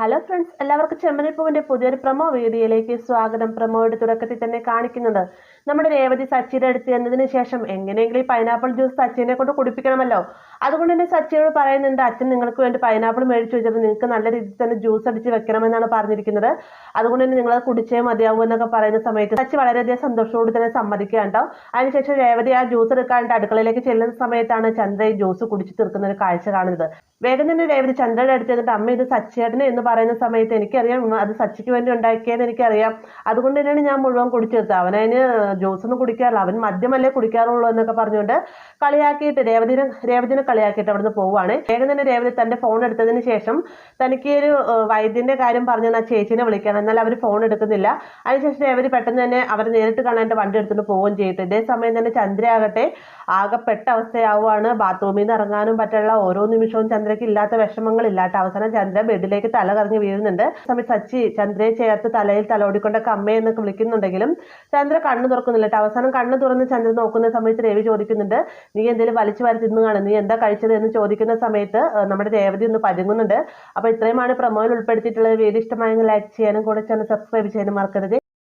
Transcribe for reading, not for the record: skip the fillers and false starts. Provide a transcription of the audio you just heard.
Hello friends, എല്ലാവർക്കും ചെമ്മനിപ്പൂവിന്റെ പുതിയൊരു promo വീഡിയോയിലേക്ക് സ്വാഗതം. പ്രൊമോയുടെ തുടക്കത്തിൽ തന്നെ കാണിക്കുന്നത് നമ്മുടെ രേവതി സച്ചിയുടെ അടുത്ത് എന്നതിന് ശേഷം എങ്ങനെയെങ്കിലും ഈ പൈനാപ്പിൾ ജ്യൂസ് സച്ചിനെ കൊണ്ട് കുടിപ്പിക്കണമല്ലോ. അതുകൊണ്ട് തന്നെ സച്ചിയോട് പറയുന്നുണ്ട്, അച്ഛൻ നിങ്ങൾക്ക് വേണ്ടി പൈനാപ്പിൾ മേടിച്ചു വെച്ചത് നിങ്ങൾക്ക് നല്ല രീതിയിൽ തന്നെ ജ്യൂസ് അടിച്ച് വെക്കണമെന്നാണ് പറഞ്ഞിരിക്കുന്നത്. അതുകൊണ്ട് തന്നെ നിങ്ങൾ കുടിച്ചേ മതിയാവൂ എന്നൊക്കെ പറയുന്ന സമയത്ത് സച്ചി വളരെയധികം സന്തോഷത്തോട് തന്നെ സമ്മതിക്കുക കേട്ടോ. അതിനുശേഷം രേവതി ആ ജ്യൂസ് എടുക്കാണ്ട് അടുക്കളയിലേക്ക് ചെല്ലുന്ന സമയത്താണ് ചന്ദ്ര ഈ ജ്യൂസ് കുടിച്ചു തീർക്കുന്ന ഒരു കാഴ്ച കാണുന്നത്. വേഗം തന്നെ രേവതി ചന്ദ്രയുടെ അടുത്ത് എന്നിട്ട് അമ്മ ഇത് സച്ചിയേട്ടന് എന്ന് പറയുന്ന സമയത്ത് എനിക്കറിയാം അത് സച്ചിക്ക് വേണ്ടി ഉണ്ടാക്കിയെന്ന് എനിക്കറിയാം. അതുകൊണ്ട് തന്നെയാണ് ഞാൻ മുഴുവൻ കുടിച്ചെടുത്തത്. അവനതിന് ജ്യൂസ് ഒന്നും കുടിക്കാറില്ല, അവൻ മദ്യമല്ലേ കുടിക്കാറുള്ളൂ എന്നൊക്കെ പറഞ്ഞുകൊണ്ട് കളിയാക്കിയിട്ട് രേവതിനെ കളിയാക്കിയിട്ട് അവിടുന്ന് പോവുകയാണ്. വേഗം തന്നെ രേവതി തന്റെ ഫോൺ എടുത്തതിന് ശേഷം തനിക്ക് ഒരു വൈദ്യന്റെ കാര്യം പറഞ്ഞാൽ ആ ചേച്ചിനെ വിളിക്കണം, എന്നാൽ അവർ ഫോൺ എടുക്കുന്നില്ല. അതിനുശേഷം രേവതി പെട്ടെന്ന് തന്നെ അവർ നേരിട്ട് കാണാൻ വണ്ടി എടുത്തുകൊണ്ട് പോവുകയും ചെയ്തിട്ട് ഇതേ സമയം തന്നെ ചന്ദ്രയാകട്ടെ ആകെപ്പെട്ട അവസ്ഥയാവുകയാണ്. ബാത്റൂമിൽ നിന്ന് ഇറങ്ങാനും പറ്റുള്ള ഓരോ നിമിഷവും ചന്ദ്രയ്ക്ക് ഇല്ലാത്ത വിഷമങ്ങളില്ലാത്ത അവസാനം ചന്ദ്ര ബെഡിലേക്ക് തല കറങ്ങി വീഴുന്നുണ്ട്. സമയത്ത് സച്ചി ചന്ദ്രയെ ചേർത്ത് തലയിൽ തലോടിക്കൊണ്ടൊക്കെ അമ്മയെന്നൊക്കെ വിളിക്കുന്നുണ്ടെങ്കിലും ചന്ദ്ര കണ്ണു തുറക്കുന്നില്ല. അവസാനം കണ്ണു തുറന്ന് ചന്ദ്ര നോക്കുന്ന സമയത്ത് രവി ചോദിക്കുന്നുണ്ട്, നീ എന്തെങ്കിലും വലിച്ചു വാരി തിന്നുകയാണ്, നീ എന്താ കഴിച്ചത് എന്ന് ചോദിക്കുന്ന സമയത്ത് നമ്മുടെ രേവതി ഒന്ന് പരുങ്ങുന്നുണ്ട്. അപ്പോൾ ഇത്രയുമാണ് പ്രൊമോയിൽ ഉൾപ്പെടുത്തിയിട്ടുള്ളത്. വീഡിയോ ഇഷ്ടമായെങ്കിൽ ലൈക്ക് ചെയ്യാനും കൂടെ ചാനൽ സബ്സ്ക്രൈബ് ചെയ്യാനും മറക്കരുത്.